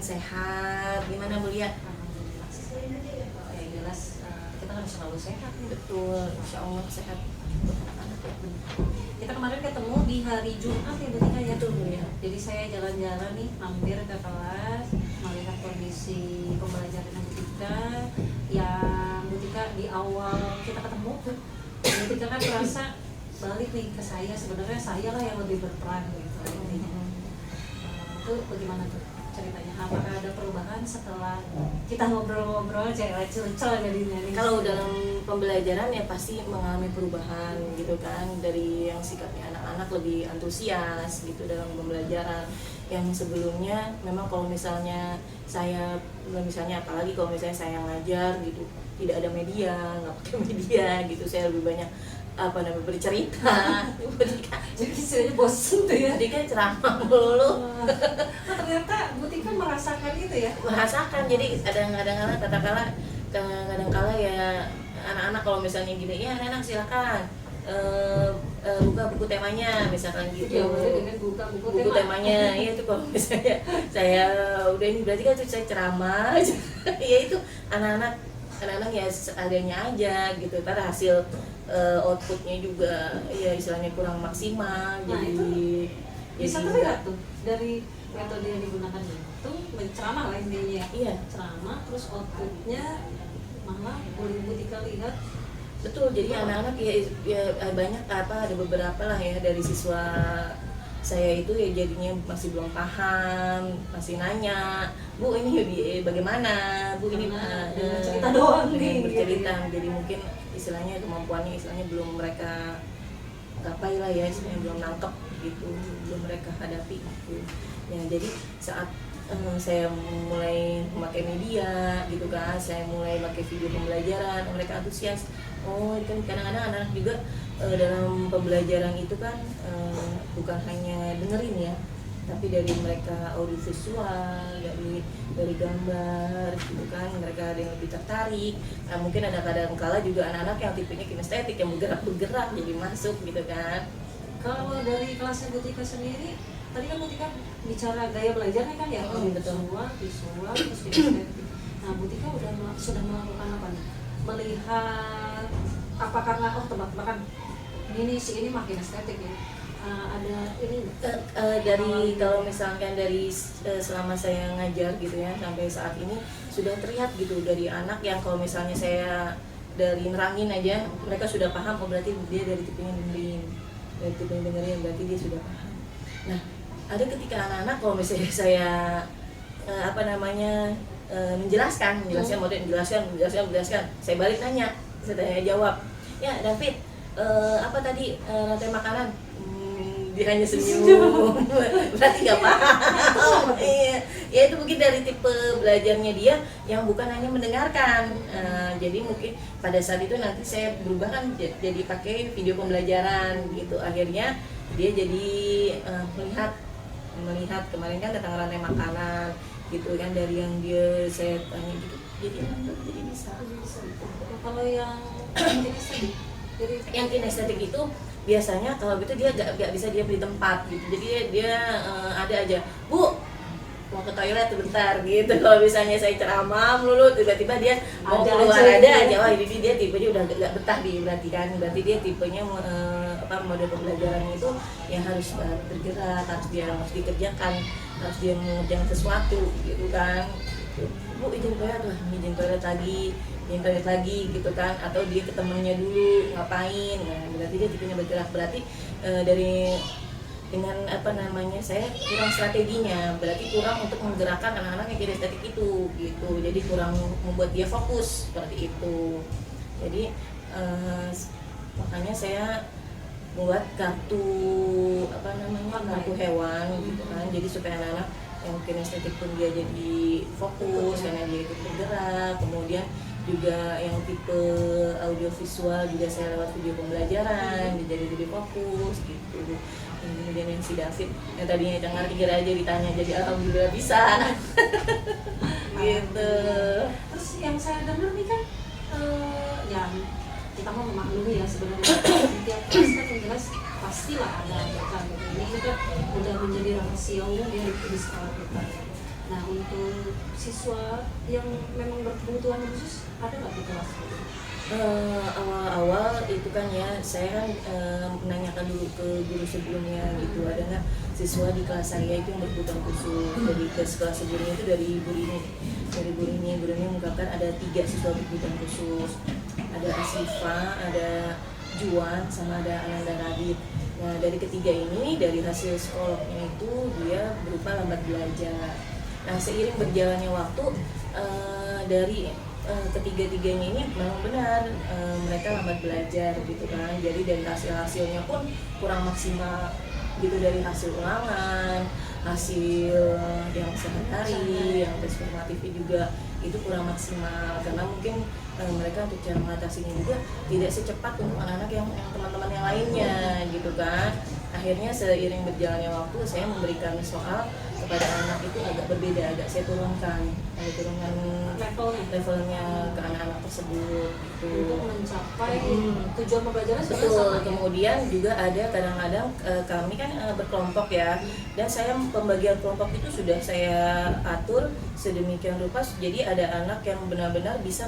sehat. Gimana Bu Lia? Alhamdulillah. Ya jelas kita harus selalu sehat nih. Betul, insya Allah sehat buat anak-anak ya. Kita kemarin ketemu di hari Jumat ya Bu Tika ya. Betul Bu Lia. Jadi saya jalan-jalan nih mampir ke kelas melihat kondisi pembelajaran Bu Tika yang Bu Tika di awal kita ketemu tuh Bu Tika kan merasa balik nih ke saya, sebenarnya saya lah yang lebih berperan gitu intinya. Itu bagaimana tuh ceritanya? Apakah ada perubahan setelah kita ngobrol-ngobrol cewek curcol jadinya nih? Kalau dalam pembelajaran ya pasti mengalami perubahan gitu kan, dari yang sikapnya anak-anak lebih antusias gitu dalam pembelajaran. Yang sebelumnya memang kalau misalnya saya, misalnya apalagi kalau misalnya saya ngajar gitu, tidak ada media, nggak pakai media gitu, saya lebih banyak bercerita. Jadi istilahnya bosen tuh ya. Jadi kan ceramah melulu. Ternyata Bu Tika merasakan itu ya. Merasakan, jadi kadang-kadang ya anak-anak kalau misalnya gini, ya anak-anak silakan buka buku temanya misalkan gitu. Dengan buka buku temanya, ya itu kalau misalnya saya udah ini berarti kan itu saya ceramah. Ya itu anak-anak ya seadanya aja gitu, karena hasil outputnya juga ya istilahnya kurang maksimal. Nah, jadi bisa terlihat tuh dari metode yang digunakan itu menceramah lah intinya. Iya, ceramah terus outputnya malah boleh Bu Tika lihat. betul. Jadi anak-anak ya banyak ada beberapa lah ya dari siswa saya itu ya jadinya masih belum paham, masih nanya, Bu ini bagaimana, Bu ini dengan cerita doang nih, bercerita gitu ya. Jadi mungkin istilahnya kemampuannya belum mereka gapai lah ya, istilahnya belum nangkep gitu, belum mereka hadapi gitu. Ya jadi saat saya mulai memakai media gitu kan, saya mulai pakai video pembelajaran, mereka antusias. Oh kan kadang-kadang anak-anak juga dalam pembelajaran itu kan bukan hanya dengerin ya, tapi dari mereka audiovisual, dari gambar gitu kan, mereka ada yang lebih tertarik. Nah, mungkin ada kadang-kala juga anak-anak yang tipenya kinestetik yang bergerak jadi masuk gitu kan. Kalau dari kelasnya Bu Tika sendiri, tadi kan Bu Tika bicara gaya belajarnya kan ya, Betul. visual terus kinestetik. Nah, Bu Tika sudah melakukan apa nih? Melihat apa karena tebak-tebakan ini makin estetik ya. Ada ini dari kalau misalkan dari selama saya ngajar gitu ya sampai saat ini sudah terlihat gitu dari anak yang kalau misalnya saya dari nerangin aja mereka sudah paham, oh berarti dia dari tipe yang dengerin, berarti dia sudah paham. Nah, ada ketika anak-anak kalau misalnya saya menjelaskan saya balik nanya, saya tanya jawab, ya David apa tadi rantai makanan, dia hanya senyum. Berarti nggak paham. Iya, ya itu mungkin dari tipe belajarnya dia yang bukan hanya mendengarkan. Jadi mungkin pada saat itu nanti saya berubah kan jadi pakai video pembelajaran gitu, akhirnya dia jadi melihat kemarin kan tentang rantai makanan gitu kan, dari yang saya tanya gitu, jadi bisa. Kalau yang kinestetik, yang kinestetik itu biasanya kalau gitu dia gak bisa diam di tempat gitu, jadi dia ada aja, Bu mau ke toilet sebentar gitu. Kalau misalnya saya ceramah melulu tiba-tiba dia mau keluar aja, wah jadi dia tipenya udah gak betah berarti kan, berarti dia tipenya mode pembelajarannya itu yang harus bergerak, harus dikerjakan, harus dia mengerjakan sesuatu gitu kan. Bu izin toilet lagi gitu kan, atau dia ke temennya dulu ngapain. Nah berarti dia tipenya bergerak, berarti dengan saya kurang strateginya, berarti kurang untuk menggerakkan anak-anak yang kinestetik itu gitu, jadi kurang membuat dia fokus seperti itu. Jadi makanya saya buat kartu hewan gitu kan, jadi supaya anak-anak yang kinestetik pun dia jadi fokus karena dia ikut bergerak. Kemudian juga yang tipe audiovisual juga saya lewat video pembelajaran jadi lebih fokus gitu. Kemudian yang si David yang tadinya dengar 3 aja ditanya jadi alhamdulillah bisa. Gitu. Terus yang saya dengar nih kan yang kita mau memaklumi ya sebenarnya setiap kelas kan yang jelas pastilah ada gitu. Ini kan udah menjadi rahasia umum ya di sekolah kita. Nah untuk siswa yang memang berkebutuhan khusus ada nggak di kelas? Awal-awal itu kan ya saya kan menanyakan dulu ke guru sebelumnya gitu, ada nggak siswa di kelas saya itu yang berkebutuhan khusus. Jadi kelas sebelumnya itu dari guru ini mengungkapkan ada 3 siswa berkebutuhan khusus, ada Asifa, ada Juan, sama ada Ananda Radit. Nah dari ketiga ini, dari hasil psikolognya itu dia berupa lambat belajar. Nah seiring berjalannya waktu dari ketiga-tiganya ini memang benar mereka lambat belajar gitu kan. Jadi dari hasilnya pun kurang maksimal gitu, dari hasil ulangan, hasil yang sehari-hari, yang tes formatifnya juga itu kurang maksimal, karena mungkin mereka untuk cara mengatasinya juga tidak secepat untuk anak-anak yang teman-teman yang lainnya gitu kan. Akhirnya seiring berjalannya waktu saya memberikan soal kepada anak itu agak berbeda, agak saya turunkan levelnya ke anak-anak tersebut gitu. Untuk mencapai tujuan pembelajaran sudah Betul. sama ya? Kemudian juga ada kadang-kadang kami kan berkelompok ya, dan saya pembagian kelompok itu sudah saya atur sedemikian rupa jadi ada anak yang benar-benar bisa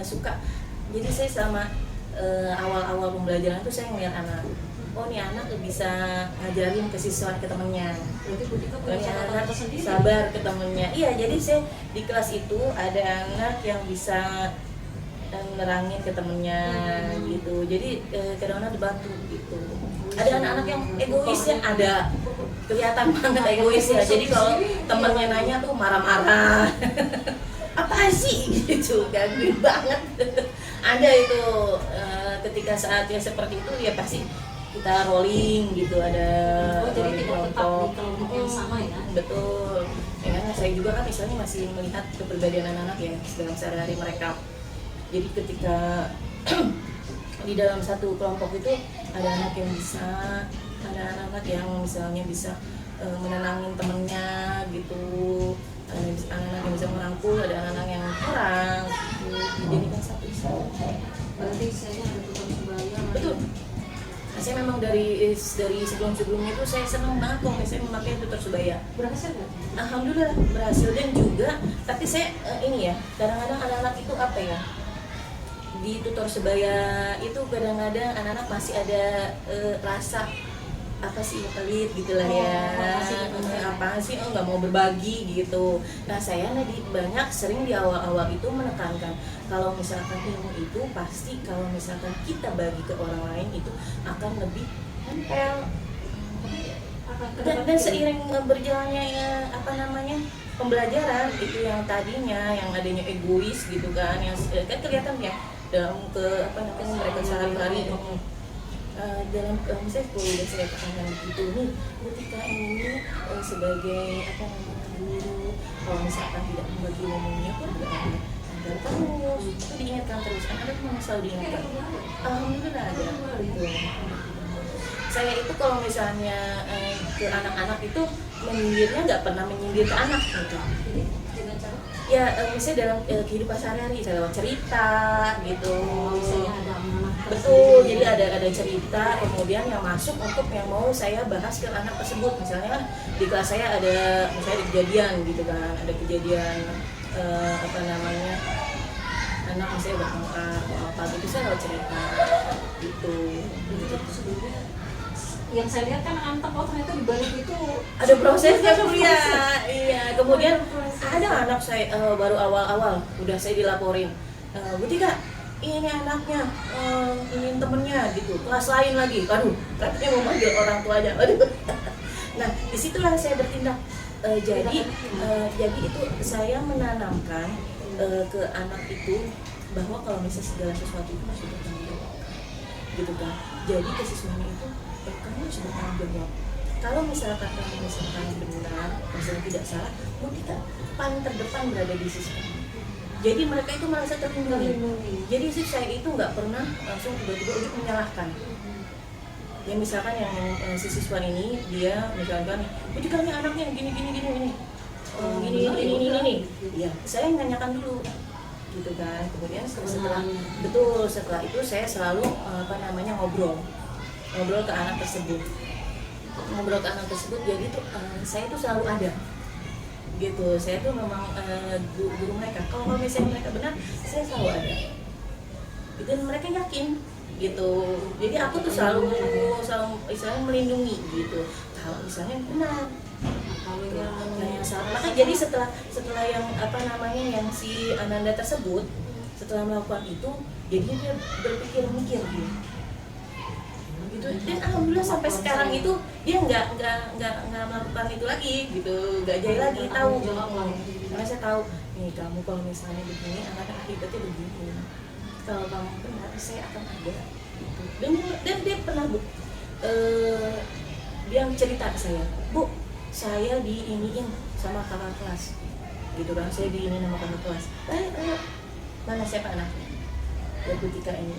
suka. Jadi saya sama awal-awal pembelajaran itu saya melihat anak, oh nih anak bisa ngajarin ke siswa, ke temennya. Berarti Bu Tika punya catatan tersendiri. Sabar ke temennya. Iya, jadi saya di kelas itu ada anak yang bisa nerangin ke temennya gitu. Jadi kadang-kadang dibantu gitu. Ada anak-anak yang egois ya, ada kelihatan banget egois ya. Jadi kalau temennya nanya tuh marah-marah. Apa sih gitu, gangguin banget. Ada itu ketika saatnya seperti itu ya pasti kita rolling gitu, ada jadi tidak tetap di kelompok yang sama ya? Betul ya, karena saya juga kan misalnya masih melihat kepribadian anak-anak ya dalam sehari-hari mereka. Jadi ketika di dalam satu kelompok itu ada anak yang bisa, ada anak-anak yang misalnya bisa menenangin temennya gitu, ada anak-anak yang bisa merangkul, ada anak-anak yang kurang gitu, dijadikan satu. Berarti saya ada tutor sebaya. Betul. Nah, saya memang dari sebelum-sebelumnya itu saya senang banget kok saya memakai tutor sebaya. Berhasil nggak? Alhamdulillah berhasil. Dan juga tapi saya ini ya, kadang-kadang anak-anak itu apa ya, di tutor sebaya itu kadang-kadang anak-anak masih ada rasa apa sih pelit gitulah ya, apa sih nggak mau berbagi gitu. Nah saya banyak sering di awal-awal itu menekankan kalau misalkan ilmu itu pasti kalau misalkan kita bagi ke orang lain itu akan lebih nempel. Dan seiring berjalannya ya, pembelajaran itu yang tadinya yang adanya egois gitu kan, yang kan kelihatan ya dalam mereka sehari-hari dalam misalnya kalau saya katakan begitu nih, ketika ini sebagai guru, kalau misalkan tidak membagi ilmunya pun tidak ada terus itu diingatkan terus, anak memang selalu diingatkan. Alhamdulillah ada gitu. Saya itu kalau misalnya ke anak-anak itu menyindirnya nggak pernah menyindir ke anak gitu. Ya misalnya dalam kehidupan sehari-hari, saya lewat cerita gitu. Misalnya ada anak. Betul, jadi ada cerita kemudian yang masuk untuk yang mau saya bahas ke anak tersebut. Misalnya kan di kelas saya ada misalnya kejadian gitu kan, ada kejadian anak misalnya bertengkar atau apa gitu, saya lewat cerita gitu. Sebelumnya yang saya lihat kan antep, oh ternyata di balik itu ada prosesnya ya. Iya, kemudian ada anak saya baru awal-awal udah saya dilaporin, Bu Tika, ini anaknya, ini temennya gitu, kelas lain lagi, aduh, katanya mau manggil orang tuanya, aduh. Nah, disitulah saya bertindak. Jadi itu saya menanamkan ke anak itu bahwa kalau misalnya segala sesuatu itu harus bertanggung jawab, gitu kan. Jadi ke siswanya itu kamu harus bertanggung jawab. Kalau misalkan kamu benar, misalnya tidak salah, kita paling terdepan berada di sisi kamu. Jadi mereka itu merasa terlindungi. Jadi sih saya itu nggak pernah langsung tiba-tiba ujuk menyalahkan. Ya misalkan yang si siswa ini dia misalkan, ujukannya anaknya gini. Ya saya nanyakan dulu, gitu kan. Kemudian setelah itu saya selalu ngobrol ke anak tersebut. Jadi tuh saya tuh selalu ada gitu. Saya tuh memang guru mereka. Kalau misalnya mereka benar, saya selalu ada. Dan mereka yakin gitu. Jadi aku tuh selalu istilahnya melindungi gitu. Kalau misalnya benar, Kalau yang salah. Maka jadi setelah yang yang si Ananda tersebut setelah melakukan itu, jadi dia berpikir mikir gitu. Dan alhamdulillah sampai sekarang itu dia nggak melakukan itu lagi gitu, nggak jahil lagi, tahu. Karena saya tahu nih, kamu kalau misalnya begini anak akibatnya begini, kalau kamu benar saya akan ada gitu. Dan dia pernah dia cerita ke saya, Bu, saya diiniin sama kakak kelas gitu kan, saya diinin sama kakak kelas. Mana siapa anaknya? Ya ketika ini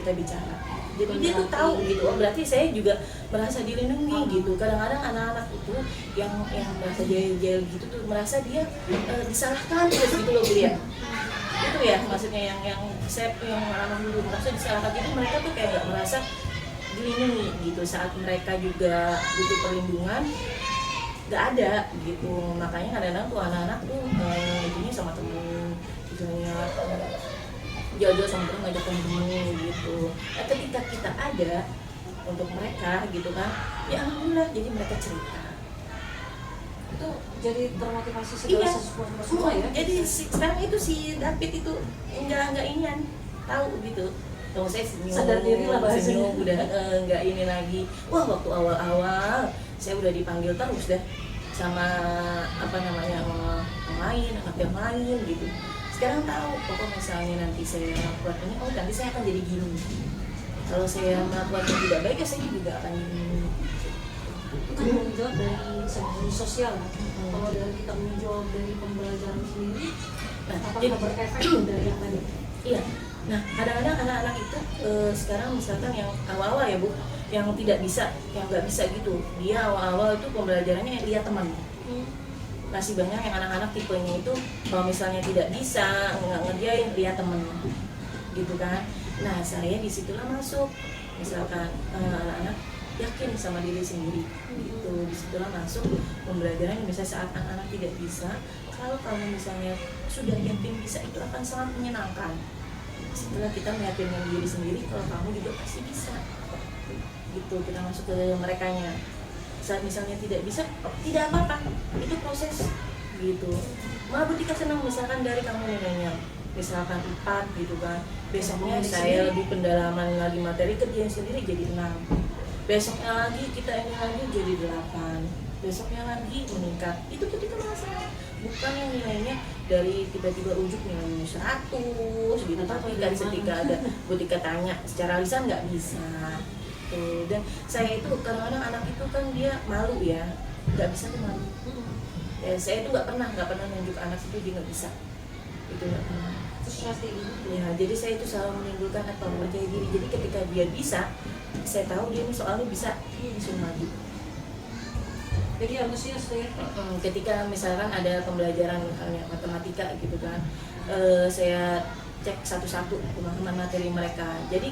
kita bicara, jadi dia tuh tahu gitu. Oh, berarti saya juga merasa dilindungi gitu. Kadang-kadang anak-anak itu yang merasa jahil gitu tuh merasa dia disalahkan terus gitu loh, Bu ya. Itu ya maksudnya yang saya yang anak dulu merasa disalahkan, jadi mereka tuh kayak nggak merasa dilindungi gitu. Saat mereka juga butuh perlindungan nggak ada gitu. Makanya kadang-kadang tuh anak-anak tuh intinya sama temen misalnya jauh-jauh sama temen, ngajak temen gitu. Nah, ketika kita ada untuk mereka gitu kan, ya alhamdulillah jadi mereka cerita. itu jadi termotivasi segala sesuatu semua ya. Jadi sekarang itu si David itu nggak inian tahu gitu. Kalau saya senyum, Sadar diri lah bahasanya. senyum udah nggak ini lagi. Wah, waktu awal-awal saya udah dipanggil terus deh sama sama yang lain, anak yang lain gitu. Sekarang tahu, pokok misalnya nanti saya melakukan ini, oh nanti saya akan jadi gini. Kalau saya melakukan yang tidak baik, ya saya juga akan gini. Itu kan tanggung jawab dari segi sosial. Kalau dari tanggung jawab dari pembelajaran sendiri, Nah, apakah jadi berefek dari yang tadi? iya. Nah, kadang-kadang anak-anak itu sekarang misalkan yang awal-awal ya Bu, yang tidak bisa, yang nggak bisa gitu, dia awal-awal itu pembelajarannya lihat teman. Masih banyak yang anak-anak tipenya itu kalau misalnya tidak bisa nggak ngerjain, lihat temen gitu kan. Nah, saya disitulah masuk, misalkan anak-anak yakin sama diri sendiri gitu, disitulah masuk pembelajaran. Misalnya saat anak-anak tidak bisa, kalau kamu misalnya sudah yakin bisa, itu akan sangat menyenangkan. Setelah kita meyakinkan diri sendiri kalau kamu juga pasti bisa gitu, kita masuk ke merekanya. Saat misalnya tidak bisa, oh, tidak apa-apa, itu proses gitu. Malah Butika senang misalkan dari kamu nilainya misalkan 4 gitu kan, besoknya saya lebih pendalaman lagi materi, kerjain sendiri jadi 6, besoknya lagi kita ini lagi jadi 8, besoknya lagi meningkat. Itu Butika merasa, bukan yang nilainya dari tiba-tiba ujuk nilainya 100 gitu, tapi kan ketika ada Butika tanya secara lisan nggak bisa. Dan saya itu kadang-kadang anak itu kan dia malu ya, nggak bisa tuh malu. Ya, saya itu nggak pernah nunjuk anak itu dia nggak bisa, itu nggak pernah. Terus pasti Ya, jadi saya itu selalu menimbulkan percaya diri. Jadi ketika dia bisa, saya tahu dia ini soalnya bisa, langsung maju. jadi antusias ya. Ketika misalkan ada pembelajaran misalnya matematika gitu kan, saya cek satu-satu pemahaman materi mereka. Jadi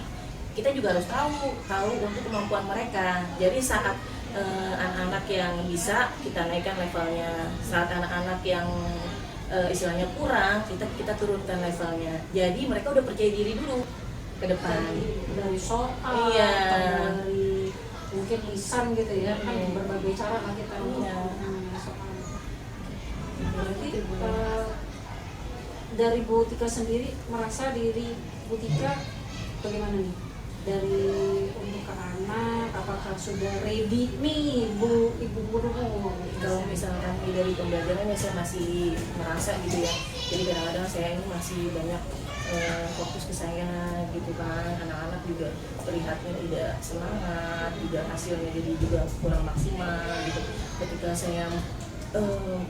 kita juga harus tahu untuk kemampuan mereka. Jadi saat anak-anak yang bisa, kita naikkan levelnya. Saat anak-anak yang istilahnya kurang, kita turunkan levelnya. Jadi mereka udah percaya diri dulu ke depan. Dari soal, Iya. dari mungkin lisan gitu ya, kan berbagai cara lah kita Iya. soal. Berarti dari Bu Tika sendiri merasa diri Bu Tika bagaimana nih? Dari untuk ke anak, apakah sudah ready nih ibu guru? Kalau misalkan dari pembelajarannya saya masih merasa gitu ya, jadi kadang-kadang saya ini masih banyak fokus ke saya gitu kan. Anak-anak juga terlihatnya tidak semangat, juga hasilnya jadi juga kurang maksimal gitu. Ketika saya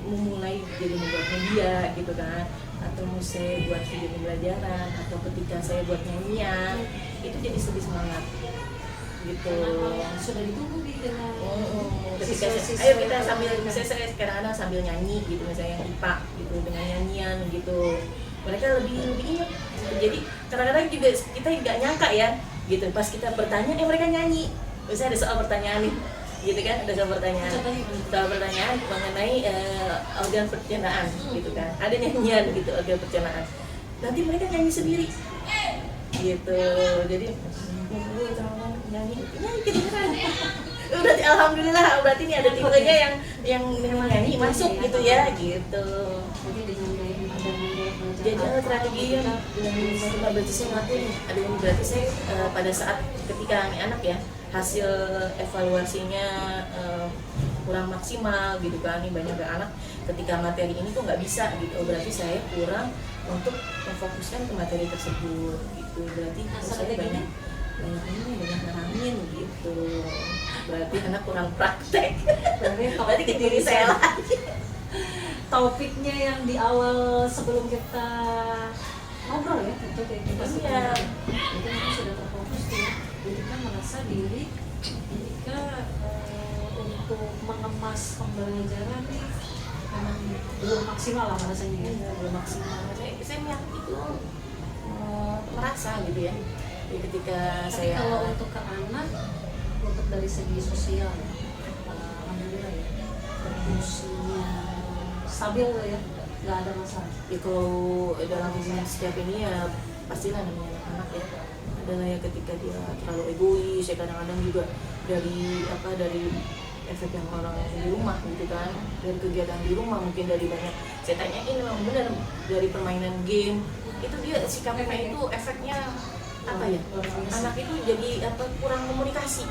memulai jadi membuat media gitu kan, atau saya buat video pembelajaran, atau ketika saya buat nyanyian, itu jadi lebih semangat gitu. Sudah ditunggu dengan Ketika ayo kita sambil, misalnya saya kadang-kadang sambil nyanyi gitu, misalnya yang IPA gitu dengan nyanyian gitu, mereka lebih ingat gitu. Jadi kadang-kadang juga kita nggak nyangka ya gitu, pas kita bertanya mereka nyanyi. Misalnya ada soal pertanyaan nih, gitu kan, ada soal pertanyaan. Contohnya gimana? Soal pertanyaan mengenai organ pencernaan gitu kan, ada nyanyian gitu organ pencernaan, nanti mereka nyanyi sendiri gitu, jadi nyanyi kedengeran. Berarti alhamdulillah, berarti ini ada tipenya yang memang nyanyi masuk gitu ya gitu. Jadi dengan gaya belajar Jadi strategi yang berarti saya ngelakuin ada ini, berarti saya pada saat ketika anak ya hasil evaluasinya kurang maksimal gitu kan, ini banyak anak ketika materi ini tuh nggak bisa gitu, berarti saya kurang untuk memfokuskan ke materi tersebut gitu, berarti saya banyak nerangin gitu, berarti anak kurang praktek. Berarti ke diri saya lagi. Topiknya yang di awal sebelum kita ngobrol ya, itu kayak kita Iya. itu memang sudah terfokus tuh ya. Jadi kan merasa diri ketika untuk mengemas pembelajaran nih memang belum maksimal lah rasanya ya. Iya, belum maksimal. Saya itu merasa gitu ya. Jadi ketika Tapi saya kalau untuk ke anak, untuk dari segi sosial, alhamdulillah ya, fungsinya stabil loh ya, nggak ada masalah. ya kalau dalam setiap ini ya pastilah namanya anak-anak ya, adalah ya ketika dia terlalu egois ya, kadang-kadang juga dari efek yang orang di rumah gitu kan, dari kegiatan di rumah, mungkin dari banyak, saya tanyain memang benar dari permainan game itu dia sikapnya itu efeknya apa ya, anak itu jadi kurang komunikasi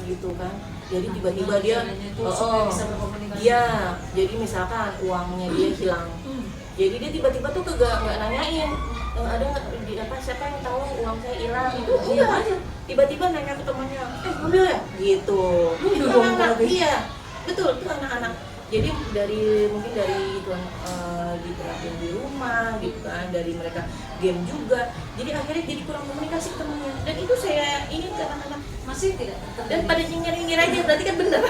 gitu kan, jadi tiba-tiba dia bisa berkomunikasi. iya, jadi misalkan uangnya dia hilang, jadi dia tiba-tiba tuh nggak nanyain ada nggak siapa yang tahu uang saya hilang itu, iya aja tiba-tiba nanya ke temannya, ambil ya gitu. Itu anak-anak, iya betul, itu anak-anak. Jadi mungkin dari itu diterapin di rumah gitu kan, dari mereka game juga, jadi akhirnya jadi kurang komunikasi ke temannya, dan itu saya ini ke anak-anak Masih tidak dan pada nyengir-nyengir aja, berarti kan bener.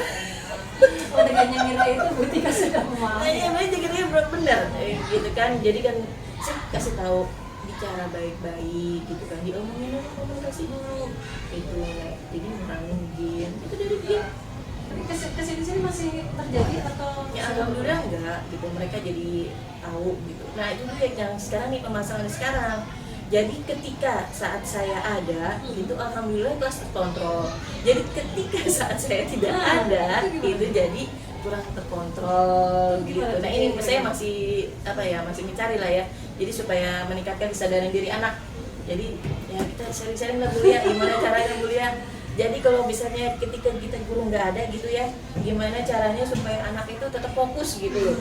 Oh, dengan ngira itu Butika sudah memahami. Iya, berarti nyengirnya bener gitu kan, jadi kan saya kasih tahu bicara baik-baik gitu kan, diomongin komunikasi dulu itu, jadi ngurangin game itu dari game. Tapi kesini-sini masih terjadi atau Ya alhamdulillah enggak gitu, mereka jadi tahu gitu. Nah itu dia yang sekarang nih, permasalahan sekarang. Jadi ketika saat saya ada gitu, alhamdulillah kelas terkontrol. Jadi ketika saat saya tidak ada itu jadi kurang terkontrol gitu. Nah ini saya masih masih mencari lah ya. Jadi supaya meningkatkan kesadaran diri anak. Jadi ya kita sharing-sharing lah Bu ya, gimana caranya Bu ya. Jadi kalau misalnya ketika kita guru nggak ada gitu ya, gimana caranya supaya anak itu tetap fokus gitu loh.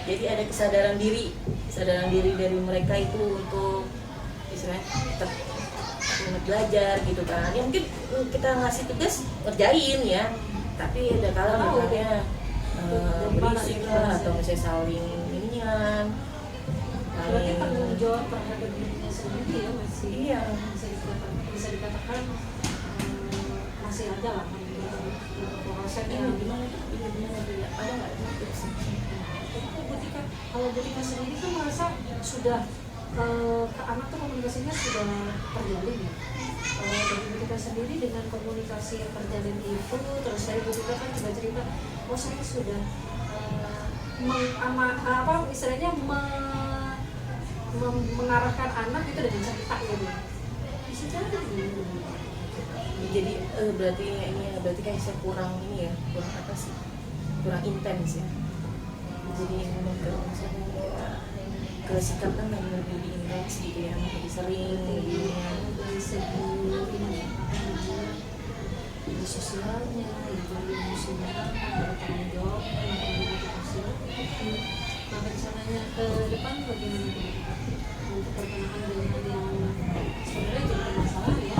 Jadi ada kesadaran diri dari mereka itu untuk istilahnya tetap belajar gitu kan. Ya mungkin kita ngasih tugas ngerjain ya, tapi ada kala misalnya berisik lah atau misalnya saling inian. berarti tanggung jawab terhadap dirinya sendiri ya masih Iya. bisa dikatakan masih ada lah prosesnya. Gimana dia? Ada nggak tips? Kalau Butika sendiri tuh merasa sudah ke anak tuh komunikasinya sudah terjalin ya. Kalau dari Butika sendiri dengan komunikasi yang terjalin itu, terus saya Butika kan juga cerita, oh saya sudah istilahnya mengarahkan anak itu dengan cerita gitu. Bisa jadi gitu. Jadi berarti kayak saya kurang kurang intens ya. Jadi memang misalnya ke sikap kan yang lebih intens gitu ya, lebih sering gitu ya. Dari segi ini di sosialnya, itu emosional, bertanggung jawab, sosial. Nah rencananya ke depan bagaimana untuk pertengahan dengan yang sebenarnya jadi permasalahan ya.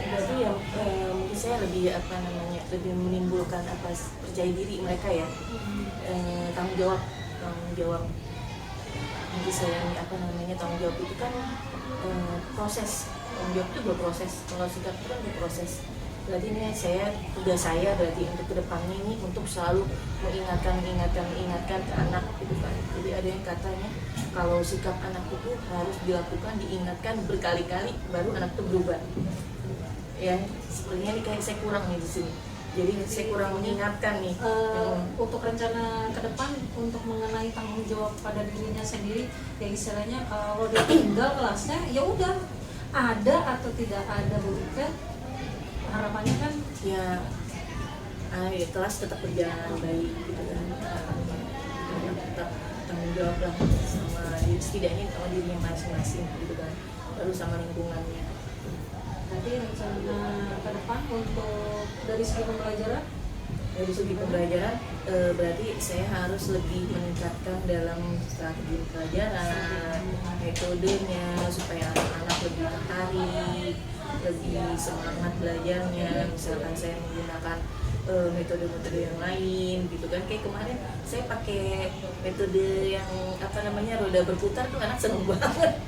Berarti ya mungkin saya lebih lebih menimbulkan percaya diri mereka ya, tanggung jawab. Nanti saya tanggung jawab itu kan proses, tanggung jawab itu berproses, kalau sikap itu kan berproses. Berarti ini tugas saya berarti untuk kedepannya ini untuk selalu mengingatkan ke anak gitu kan. Jadi ada yang katanya kalau sikap anak itu harus dilakukan, diingatkan berkali-kali baru anak itu berubah. Ya sepertinya ini kayak saya kurang nih di sini. Jadi saya kurang mengingatkan nih. Untuk rencana ke depan untuk mengenai tanggung jawab pada dirinya sendiri, ya istilahnya kalau dia tinggal kelasnya ya udah ada atau tidak ada bukan, harapannya kan Ya, ya kelas tetap berjalan baik gitu kan. Tetap tanggung jawab lah sama diri, setidaknya sama dirinya masing-masing gitu kan, baru sama lingkungannya. berarti rencana ke depan untuk dari segi pembelajaran. Dari segi pembelajaran, berarti saya harus lebih meningkatkan dalam strategi pelajaran, metodenya, supaya anak-anak lebih tertarik, lebih semangat belajarnya. Misalkan saya menggunakan metode-metode yang lain gitu kan, kayak kemarin saya pakai metode yang roda berputar tuh, anak seneng banget.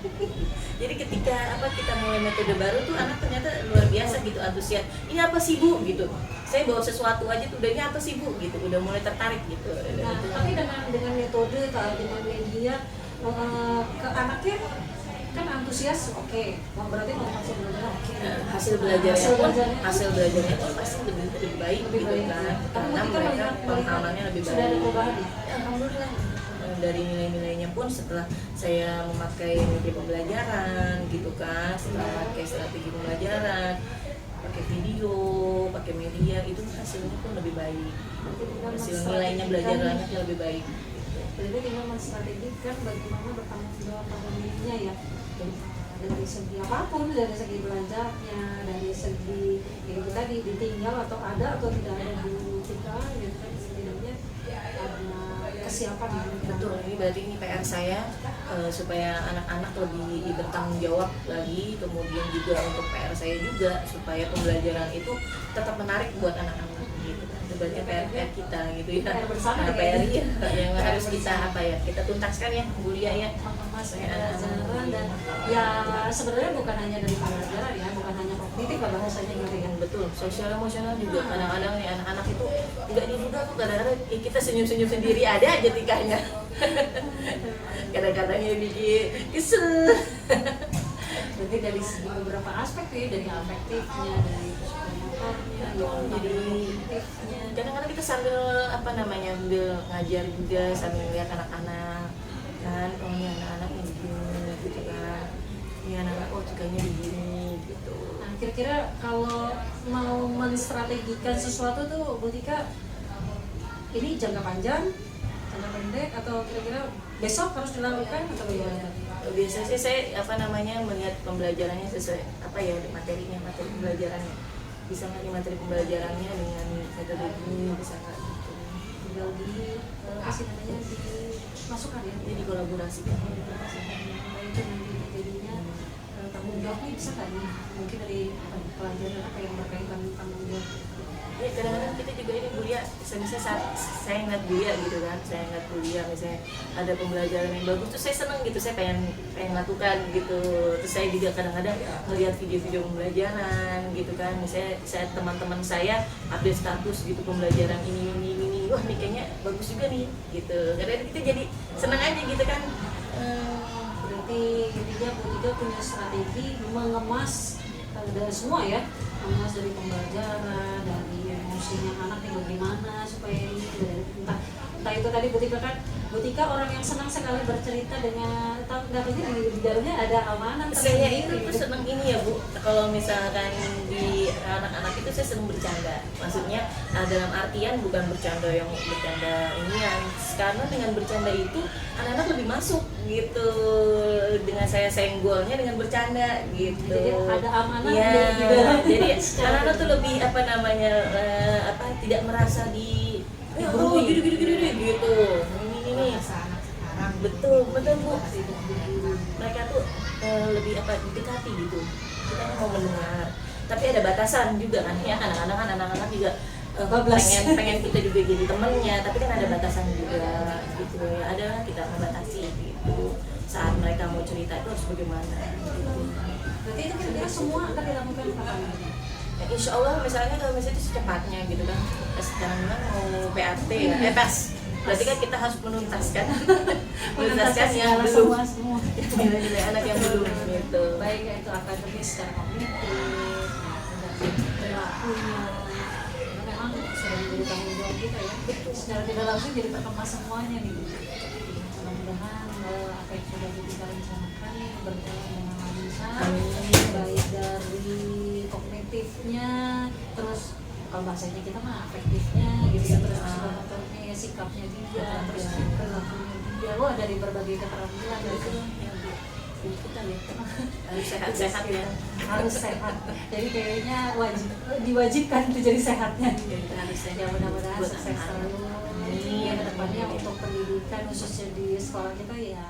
Jadi ketika kita mulai metode baru tuh, anak ternyata luar biasa gitu, antusias. Ini apa sih Bu gitu, saya bawa sesuatu aja tuh udah, ini apa sih Bu gitu, udah mulai tertarik gitu. Nah, tapi dengan metode dengan media ke anaknya kan antusias, oke. Berarti mau hasil belajar oke. Hasil belajarnya pun pasti lebih baik gitu kan, karena mereka pengalamannya lebih baik. Sudah ada perubahan ya? Alhamdulillah. Dari nilai-nilainya pun setelah saya memakai media pembelajaran gitu kan, setelah memakai strategi pembelajaran, pakai video, pakai media, itu hasilnya pun lebih baik. Hasil nilainya belajar anaknya lebih baik. Jadi tinggal menstrategikan bagaimana bertanggung jawab pada dirinya ya, dari segi apapun, dari segi belajarnya, dari segi ya itu tadi ditinggal atau ada atau tidak ada guru kita, gitu kan, setidaknya ada kesiapan ya. Betul, ini berarti ini PR saya, supaya anak-anak lebih bertanggung jawab lagi. Kemudian juga untuk PR saya juga supaya pembelajaran itu tetap menarik buat anak-anak gitu. Itu berarti PR kita gitu ya. PR bersama ya. PR yang harus kita kita tuntaskan ya Bu Lia ya. Pembelajaran dan ya sebenarnya bukan hanya dari pembelajaran ya, bukan hanya kognitif lah bahasanya gitu ya. Betul, sosial emosional juga. Kadang-kadang nih anak-anak itu nggak diduga tuh, kadang-kadang kita senyum-senyum sendiri ada aja tingkahnya. Kadang-kadang ya bikin kesel. Berarti dari segi beberapa aspek tuh ya, dari afektifnya, dari psikomotornya, Jadi kadang-kadang kita sambil sambil ngajar juga, sambil lihat anak-anak kan, oh ini anak-anak yang begini gitu kan, ini anak-anak sukanya begini gitu. Nah, kira-kira kalau mau menstrategikan sesuatu tuh Bu Tika, ini jangka panjang, jangka pendek, atau kira-kira besok harus dilakukan atau bagaimana? Biasanya sih saya melihat pembelajarannya sesuai materi pembelajarannya, bisa nggak nih materi pembelajarannya dengan metode ini, bisa nggak gitu. Tinggal dimasukkan ya, Jadi kolaborasikan. itu nanti jadinya tanggung jawabnya bisa nggak nih, mungkin dari pelajaran apa yang berkaitan tanggung jawab. Ya kadang-kadang kita juga ini Bu Lia, misalnya saya ngeliat Bu Lia gitu kan, saya ngeliat Bu Lia misalnya ada pembelajaran yang bagus tuh saya seneng gitu, saya pengen lakukan gitu. Terus saya juga kadang-kadang ngeliat video-video pembelajaran gitu kan, misalnya teman-teman saya update status gitu pembelajaran ini, wah nih kayaknya bagus juga nih gitu. Kadang-kadang kita jadi seneng aja gitu kan. Berarti intinya Bu Tika punya strategi mengemas dari semua ya, mengemas dari pembelajaran, dari emosinya anak yang bagaimana supaya ini entah itu tadi Bu Tika orang yang senang sekali bercerita dengan katanya di dalamnya ada amanah. Saya itu tuh seneng ini ya Bu, kalau misalkan di anak-anak itu saya seneng bercanda, maksudnya dalam artian bukan bercanda inian, karena dengan bercanda itu anak-anak lebih masuk gitu, dengan saya senggolnya dengan bercanda gitu. Jadi ada amanah ya, di dalam. jadi anak-anak tuh lebih tidak merasa di gini gitu. Ini betul Bu, mereka tuh lebih didekati gitu, kita mau mendengar tapi ada batasan juga kan ya, anak-anak juga pengen kita juga jadi temennya, tapi kan ada batasan juga gitu ya, ada kita membatasi gitu saat mereka mau cerita itu harus bagaimana gitu. Berarti itu kira-kira semua akan dilakukan kapan? Ya, insya Allah misalnya kalau itu secepatnya gitu kan, sekarang mau PAT ya, PAS. Berarti kan kita harus menuntaskan yang belum, nilai-nilai anak yang belum gitu. Baik itu akademis secara kognitif, perilakunya. Memang jadi tanggung jawab kita ya. Secara tidak langsung jadi perkemas semuanya nih. Mudah-mudahan apa yang sudah kita rencanakan berjalan dengan lancar, baik dari kognitifnya, terus kalau bahasanya kita mah afektifnya gitu ya, terus motornya ya, sikapnya dia, terus perilakunya dia, wah dari berbagai keterampilan gitu. Kita gitu harus sehat-sehat ya, Harus sehat. Jadi kayaknya diwajibkan untuk jadi sehatnya. kita harus Ya sehat mudah-mudahan buat sukses anak-anak. selalu. Ya kedepannya untuk pendidikan khususnya di sekolah kita ya.